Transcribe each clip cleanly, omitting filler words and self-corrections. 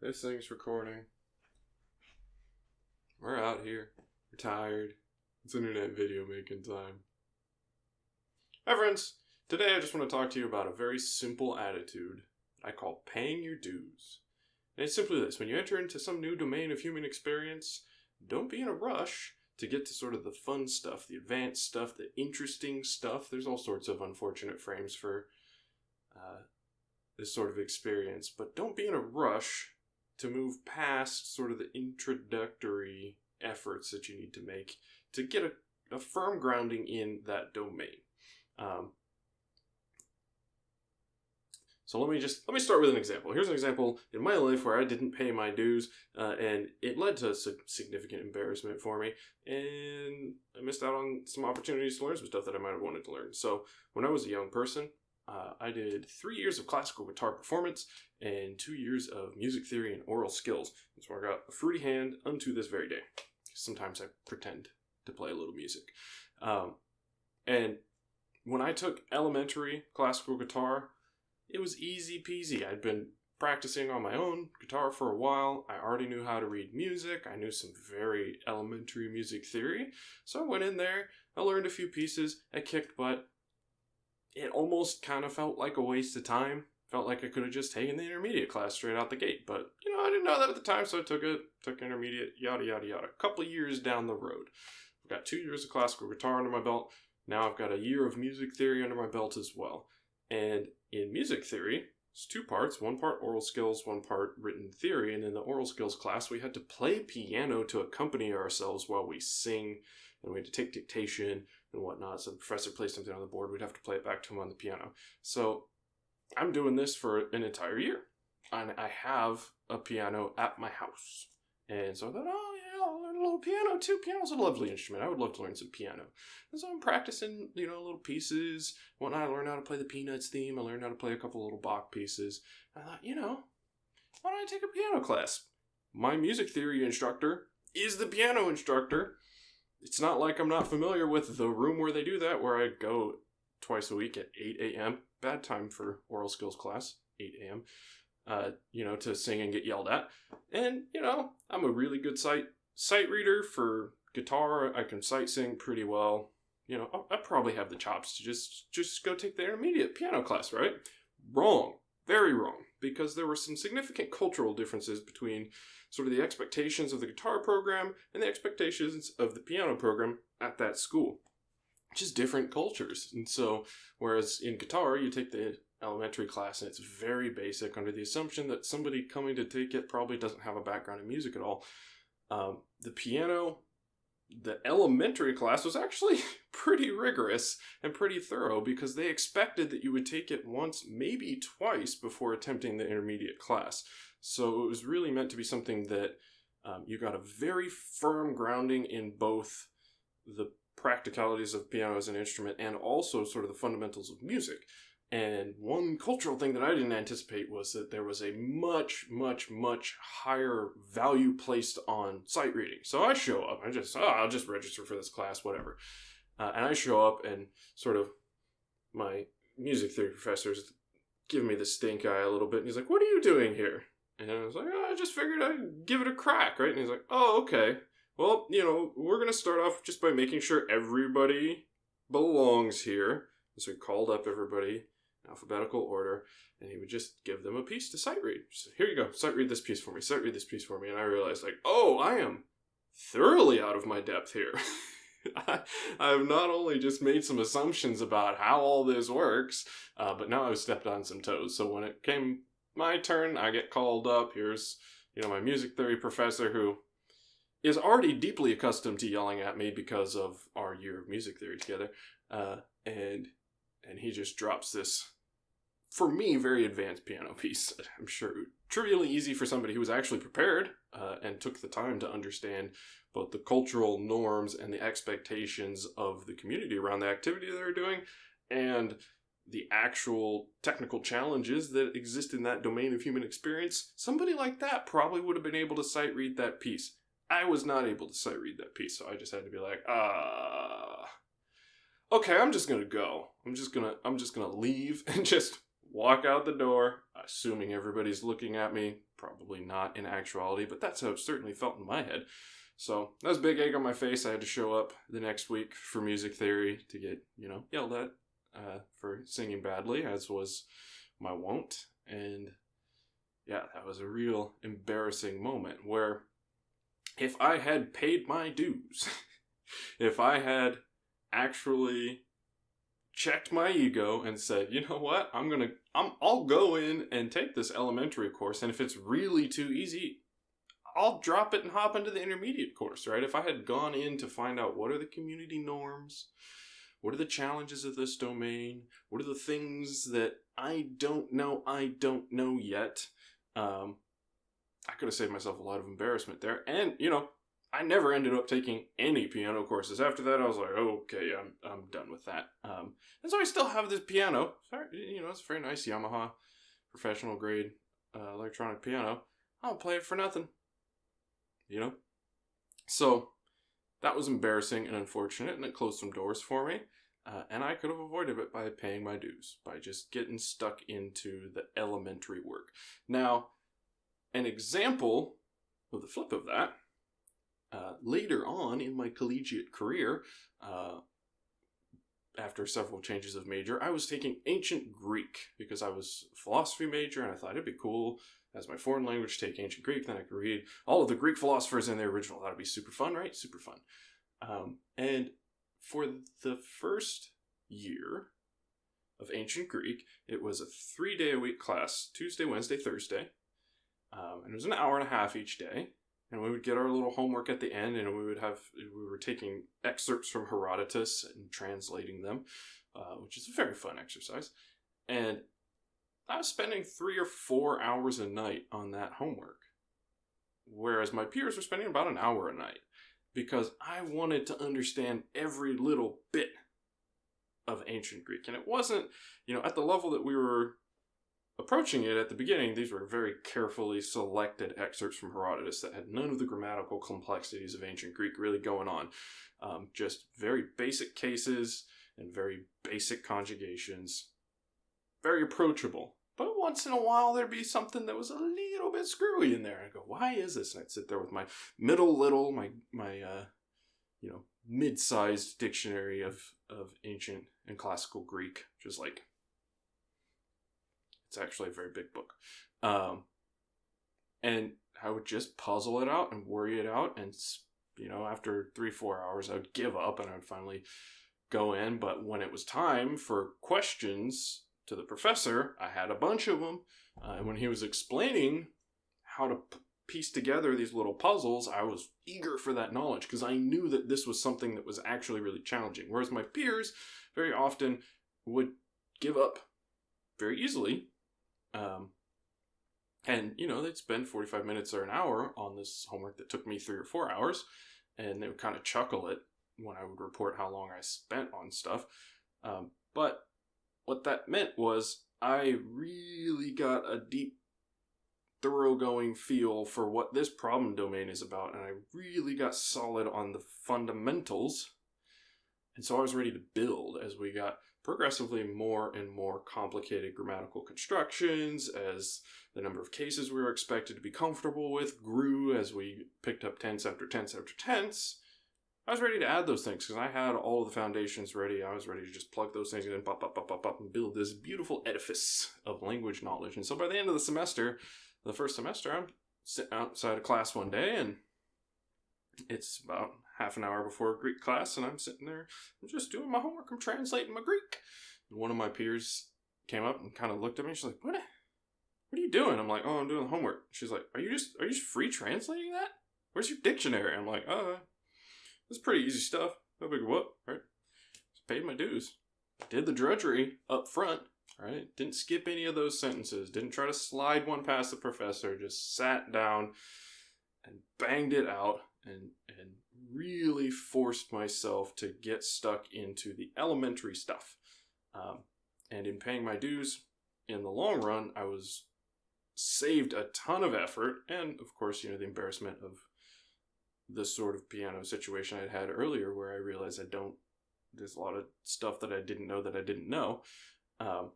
This thing's recording. We're out here. We're tired. It's internet video making time. Hi friends. Today I just want to talk to you about a very simple attitude I call paying your dues. And it's simply this. When you enter into some new domain of human experience, don't be in a rush to get to sort of the fun stuff, the advanced stuff, the interesting stuff. There's all sorts of unfortunate frames for this sort of experience, but don't be in a rush to move past sort of the introductory efforts that you need to make to get a firm grounding in that domain. So let me start with an example. Here's an example in my life where I didn't pay my dues, and it led to significant embarrassment for me, and I missed out on some opportunities to learn some stuff that I might have wanted to learn. So when I was a young person, I did 3 years of classical guitar performance and 2 years of music theory and oral skills. That's where I got a fruity hand unto this very day. Sometimes I pretend to play a little music. And when I took elementary classical guitar, it was easy peasy. I'd been practicing on my own guitar for a while. I already knew how to read music. I knew some very elementary music theory. So I went in there, I learned a few pieces, I kicked butt. It almost kind of felt like a waste of time. Felt like I could have just taken the intermediate class straight out the gate. But, I didn't know that at the time, so I took intermediate, yada, yada, yada. A couple of years down the road. I've got 2 years of classical guitar under my belt. Now I've got a year of music theory under my belt as well. And in music theory, it's 2 parts. 1 part oral skills, 1 part written theory. And in the oral skills class, we had to play piano to accompany ourselves while we sing. And we had to take dictation and whatnot. So the professor plays something on the board. We'd have to play it back to him on the piano. So I'm doing this for an entire year. And I have a piano at my house. And so I thought, I'll learn a little piano too. Piano's a lovely instrument. I would love to learn some piano. And so I'm practicing, little pieces. Whatnot. I learned how to play the Peanuts theme. I learned how to play a couple little Bach pieces. I thought, why don't I take a piano class? My music theory instructor is the piano instructor. It's not like I'm not familiar with the room where they do that, where I go twice a week at 8 a.m. Bad time for oral skills class, 8 a.m., to sing and get yelled at. And, I'm a really good sight reader for guitar. I can sight sing pretty well. I probably have the chops to just go take the intermediate piano class, right? Wrong. Very wrong. Because there were some significant cultural differences between sort of the expectations of the guitar program and the expectations of the piano program at that school. Just different cultures. And so, whereas in guitar, you take the elementary class and it's very basic under the assumption that somebody coming to take it probably doesn't have a background in music at all. The piano, the elementary class was actually pretty rigorous and pretty thorough because they expected that you would take it once, maybe twice before attempting the intermediate class. So it was really meant to be something that you got a very firm grounding in both the practicalities of piano as an instrument and also sort of the fundamentals of music. And one cultural thing that I didn't anticipate was that there was a much, much, much higher value placed on sight reading. So I show up, I'll just register for this class, whatever. And I show up and sort of my music theory professor's giving me the stink eye a little bit. And he's like, "What are you doing here?" And I was like, "I just figured I'd give it a crack," right? And he's like, "Oh, okay. Well, we're going to start off just by making sure everybody belongs here." And so he called up everybody in alphabetical order, and he would just give them a piece to sight read. So, "Here you go, sight read this piece for me, sight read this piece for me." And I realized, I am thoroughly out of my depth here. I've not only just made some assumptions about how all this works, but now I've stepped on some toes. So when it came my turn, I get called up. Here's, my music theory professor who is already deeply accustomed to yelling at me because of our year of music theory together. And he just drops this, for me, very advanced piano piece. I'm sure trivially easy for somebody who was actually prepared and took the time to understand both the cultural norms and the expectations of the community around the activity they're doing and the actual technical challenges that exist in that domain of human experience. Somebody like that probably would have been able to sight read that piece. I was not able to sight read that piece, so I just had to be like, okay, I'm just gonna go. I'm just gonna leave and just walk out the door, assuming everybody's looking at me Probably not in actuality, but that's how it certainly felt in my head. So that was a big egg on my face. I had to show up the next week for music theory to get, yelled at for singing badly, as was my wont. And yeah, that was a real embarrassing moment where if I had paid my dues, if I had actually checked my ego and said, you know what, I'll go in and take this elementary course, and if it's really too easy, I'll drop it and hop into the intermediate course, right? If I had gone in to find out what are the community norms, what are the challenges of this domain, what are the things that I don't know yet, I could have saved myself a lot of embarrassment there. And, I never ended up taking any piano courses. After that, I was like, okay, I'm done with that. And so I still have this piano. Sorry, it's a very nice Yamaha professional grade electronic piano. I'll play it for nothing. So that was embarrassing and unfortunate, and it closed some doors for me. And I could have avoided it by paying my dues, by just getting stuck into the elementary work. Now, an example of the flip of that, later on in my collegiate career, after several changes of major, I was taking ancient Greek because I was a philosophy major, and I thought it'd be cool as my foreign language to take ancient Greek. Then I could read all of the Greek philosophers in the original. That'd be super fun, right? Super fun. And for the first year of ancient Greek, it was a 3-day-a-week class, Tuesday, Wednesday, Thursday. And it was an hour and a half each day. And we would get our little homework at the end, and we were taking excerpts from Herodotus and translating them, which is a very fun exercise. And I was spending 3 or 4 hours a night on that homework, whereas my peers were spending about an hour a night, because I wanted to understand every little bit of ancient Greek. And it wasn't, at the level that we were approaching it at the beginning. These were very carefully selected excerpts from Herodotus that had none of the grammatical complexities of ancient Greek really going on. Just very basic cases and very basic conjugations. Very approachable. But once in a while there'd be something that was a little bit screwy in there. I'd go, why is this? And I'd sit there with my mid-sized dictionary of ancient and classical Greek, just like, it's actually a very big book. And I would just puzzle it out and worry it out. And, after 3-4 hours, I would give up and I would finally go in. But when it was time for questions to the professor, I had a bunch of them. And when he was explaining how to piece together these little puzzles, I was eager for that knowledge because I knew that this was something that was actually really challenging. Whereas my peers very often would give up very easily. And, they'd spend 45 minutes or an hour on this homework that took me 3 or 4 hours, and they would kind of chuckle at when I would report how long I spent on stuff. But what that meant was I really got a deep, thoroughgoing feel for what this problem domain is about, and I really got solid on the fundamentals. And so I was ready to build as we got progressively more and more complicated grammatical constructions, as the number of cases we were expected to be comfortable with grew as we picked up tense after tense after tense. I was ready to add those things because I had all of the foundations ready. I was ready to just plug those things in, pop, and build this beautiful edifice of language knowledge. And so by the end of the semester, the first semester, I'm sitting outside of class one day, and it's about half an hour before Greek class, and I'm sitting there, I'm just doing my homework, I'm translating my Greek. And one of my peers came up and kind of looked at me, she's like, what are you doing? I'm like, oh, I'm doing the homework. She's like, are you just free translating that? Where's your dictionary? I'm like, it's pretty easy stuff. No big whoop, right? Just paid my dues. Did the drudgery up front, right? Didn't skip any of those sentences. Didn't try to slide one past the professor. Just sat down and banged it out and really forced myself to get stuck into the elementary stuff. And in paying my dues, in the long run, I was saved a ton of effort and, of course, the embarrassment of this sort of piano situation I'd had earlier where I realized there's a lot of stuff that I didn't know. And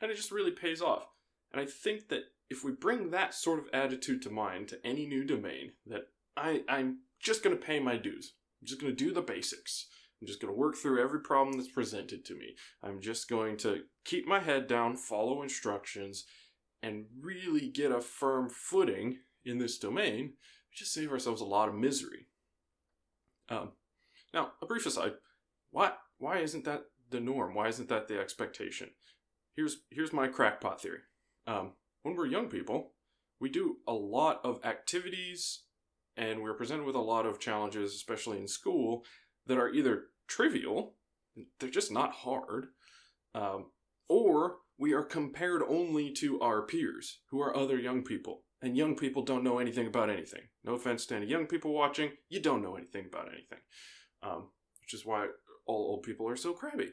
it just really pays off. And I think that if we bring that sort of attitude to mind to any new domain, that I'm just going to pay my dues. I'm just going to do the basics. I'm just going to work through every problem that's presented to me. I'm just going to keep my head down, follow instructions, and really get a firm footing in this domain. We just save ourselves a lot of misery. Now, a brief aside. Why isn't that the norm? Why isn't that the expectation? Here's my crackpot theory. When we're young people, we do a lot of activities and we're presented with a lot of challenges, especially in school, that are either trivial, they're just not hard, or we are compared only to our peers, who are other young people. And young people don't know anything about anything. No offense to any young people watching, you don't know anything about anything. Which is why all old people are so crabby.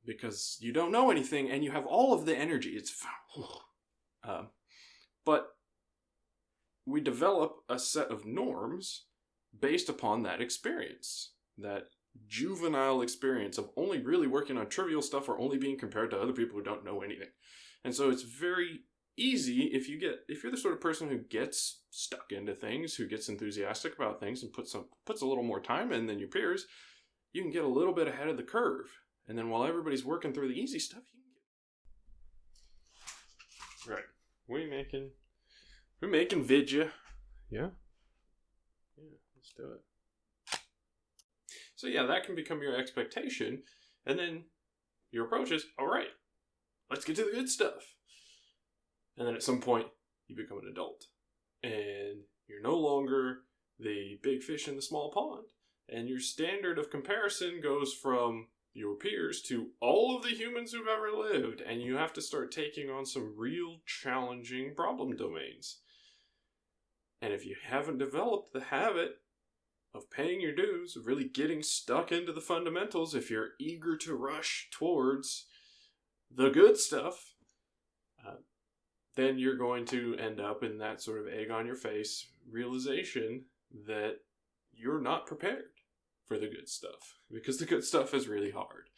Because you don't know anything and you have all of the energy. It's but we develop a set of norms based upon that experience. That juvenile experience of only really working on trivial stuff or only being compared to other people who don't know anything. And so it's very easy if you're the sort of person who gets stuck into things, who gets enthusiastic about things and puts a little more time in than your peers, you can get a little bit ahead of the curve. And then while everybody's working through the easy stuff, you can get... Right. We're making vidya. Yeah? Yeah, let's do it. So yeah, that can become your expectation. And then your approach is, all right, let's get to the good stuff. And then at some point, you become an adult. And you're no longer the big fish in the small pond. And your standard of comparison goes from your peers to all of the humans who've ever lived. And you have to start taking on some real challenging problem domains. And if you haven't developed the habit of paying your dues, of really getting stuck into the fundamentals, if you're eager to rush towards the good stuff, then you're going to end up in that sort of egg on your face realization that you're not prepared for the good stuff, because the good stuff is really hard.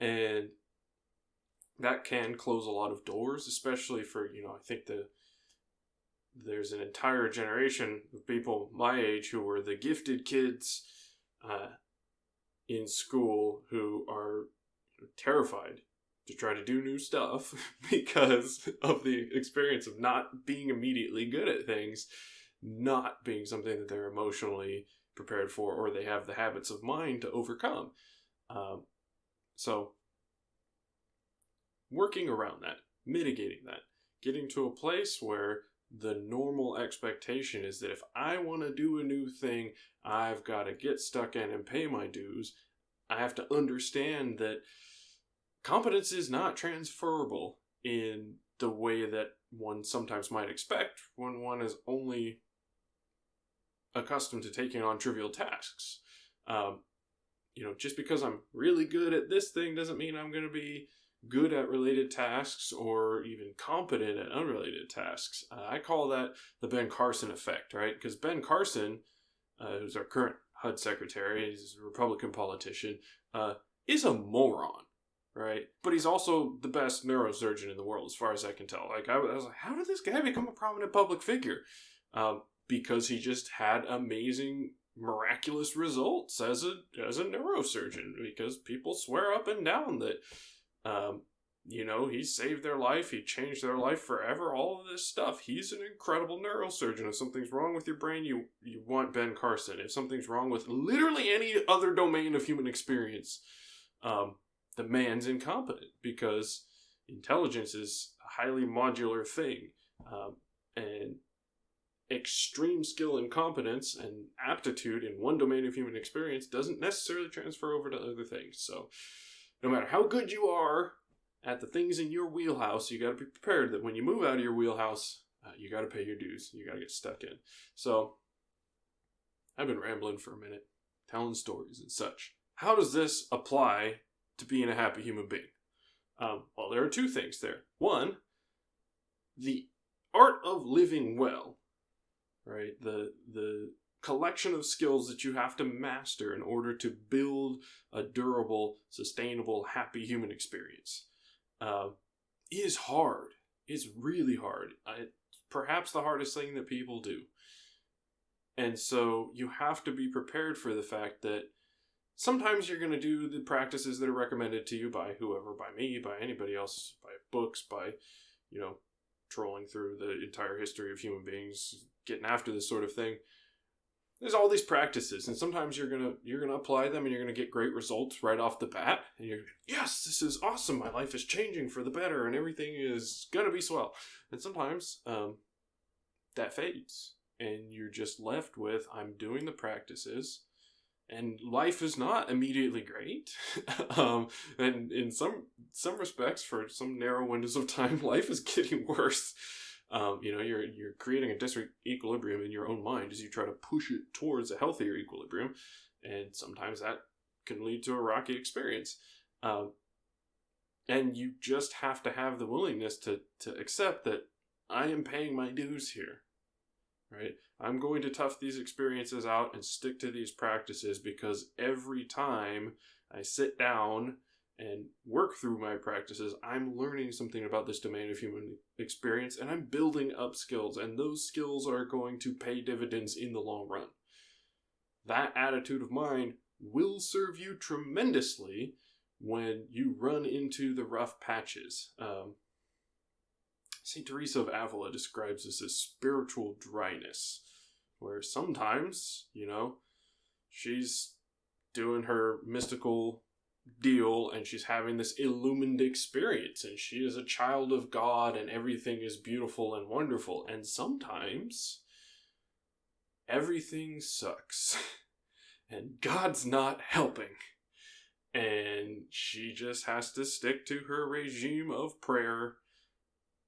And that can close a lot of doors, especially for, I think there's an entire generation of people my age who were the gifted kids in school who are terrified to try to do new stuff because of the experience of not being immediately good at things, not being something that they're emotionally prepared for, or they have the habits of mind to overcome. So working around that, mitigating that, getting to a place where the normal expectation is that if I want to do a new thing, I've got to get stuck in and pay my dues. I have to understand that competence is not transferable in the way that one sometimes might expect when one is only accustomed to taking on trivial tasks. Just because I'm really good at this thing doesn't mean I'm going to be good at related tasks or even competent at unrelated tasks. I call that the Ben Carson effect, right? Because Ben Carson, who's our current HUD secretary, he's a Republican politician, is a moron, right? But he's also the best neurosurgeon in the world, as far as I can tell. I was like, how did this guy become a prominent public figure? Because he just had amazing, miraculous results as a neurosurgeon, because people swear up and down that he saved their life, he changed their life forever, all of this stuff. He's an incredible neurosurgeon. If something's wrong with your brain, you want Ben Carson. If something's wrong with literally any other domain of human experience, the man's incompetent, because intelligence is a highly modular thing. And extreme skill and competence and aptitude in one domain of human experience doesn't necessarily transfer over to other things. So no matter how good you are at the things in your wheelhouse, you got to be prepared that when you move out of your wheelhouse, you got to pay your dues. You got to get stuck in. So I've been rambling for a minute, telling stories and such. How does this apply to being a happy human being? Well, there are two things there. One, the art of living well, right? The collection of skills that you have to master in order to build a durable, sustainable, happy human experience is hard. is really hard. Perhaps the hardest thing that people do. And so you have to be prepared for the fact that sometimes you're going to do the practices that are recommended to you by whoever, by me, by anybody else, by books, by, trolling through the entire history of human beings, getting after this sort of thing. There's all these practices, and sometimes you're gonna apply them, and you're gonna get great results right off the bat. And you're, yes, this is awesome. My life is changing for the better, and everything is gonna be swell. And sometimes that fades, and you're just left with, I'm doing the practices, and life is not immediately great. And in some respects, for some narrow windows of time, life is getting worse. You're creating a disequilibrium in your own mind as you try to push it towards a healthier equilibrium, and sometimes that can lead to a rocky experience. And you just have to have the willingness to accept that I am paying my dues here, right? I'm going to tough these experiences out and stick to these practices, because every time I sit down and work through my practices, I'm learning something about this domain of human experience, and I'm building up skills, and those skills are going to pay dividends in the long run. That attitude of mind will serve you tremendously when you run into the rough patches. St. Teresa of Avila describes this as spiritual dryness, where sometimes, she's doing her mystical deal and she's having this illumined experience, and she is a child of God and everything is beautiful and wonderful. And sometimes everything sucks and God's not helping, and she just has to stick to her regime of prayer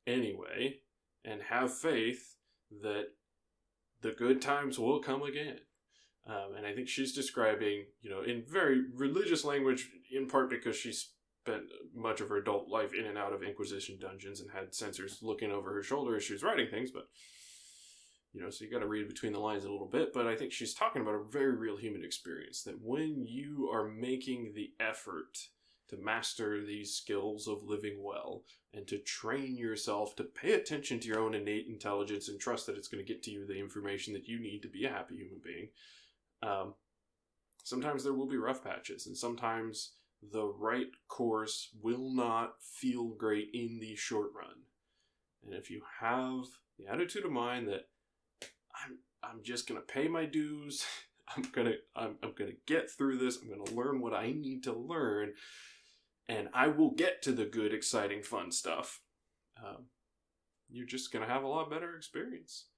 anyway and have faith that the good times will come again. And I think she's describing, in very religious language, in part because she spent much of her adult life in and out of Inquisition dungeons and had censors looking over her shoulder as she was writing things, but, so you got to read between the lines a little bit. But I think she's talking about a very real human experience, that when you are making the effort to master these skills of living well and to train yourself to pay attention to your own innate intelligence and trust that it's going to get to you the information that you need to be a happy human being, sometimes there will be rough patches, and sometimes the right course will not feel great in the short run. And if you have the attitude of mind that I'm just gonna pay my dues, I'm gonna get through this, I'm gonna learn what I need to learn, and I will get to the good, exciting, fun stuff, you're just gonna have a lot better experience.